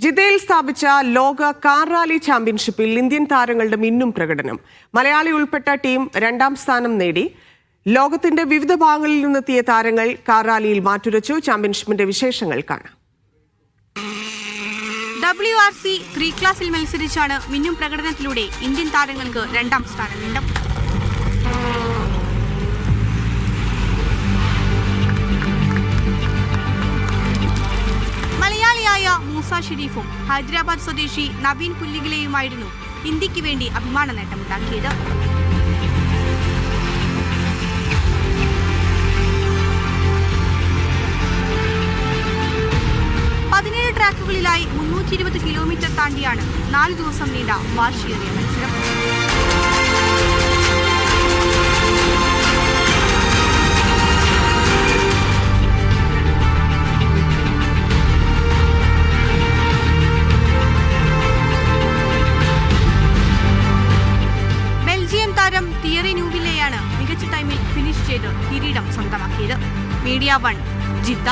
ജിദ്ദയിൽ സ്ഥാപിച്ച ലോക കാർ റാലി ചാമ്പ്യൻഷിപ്പിൽ ഇന്ത്യൻ താരങ്ങളുടെ മിന്നും പ്രകടനം. മലയാളി ഉൾപ്പെട്ട ടീം 2ാം സ്ഥാനം നേടി. ലോകത്തിന്റെ വിവിധ ഭാഗങ്ങളിൽ നിന്നെത്തിയ താരങ്ങൾ കാർ റാലിയിൽ മാറ്റുരച്ചു. ചാമ്പ്യൻഷിപ്പിന്റെ വിശേഷങ്ങൾ കാണാം. WRC 3 ക്ലാസിൽ മത്സരിച്ചാണ് മിന്നും പ്രകടനത്തിലൂടെ ഇന്ത്യൻ താരങ്ങൾക്ക് 2ാം സ്ഥാനം നേട്ടം. മലയാളിയായ മൂസ ഷെരീഫും ഹൈദരാബാദ് സ്വദേശി നവീൻ പുല്ലിഗിലയുമായിരുന്നു ഇന്ത്യക്ക് വേണ്ടി അഭിമാന നേട്ടമുണ്ടാക്കിയത്. ട്രാക്കുകളിലായി 320 കിലോമീറ്റർ താണ്ടിയാണ് 4 ദിവസം നീണ്ട വാശിയേറിയ മത്സരം. ബെൽജിയം താരം തിയറി ന്യൂവില്ലെയാണ് മികച്ച ടൈമിൽ ഫിനിഷ് ചെയ്ത് കിരീടം സ്വന്തമാക്കിയത്. Media 1 Jeddah.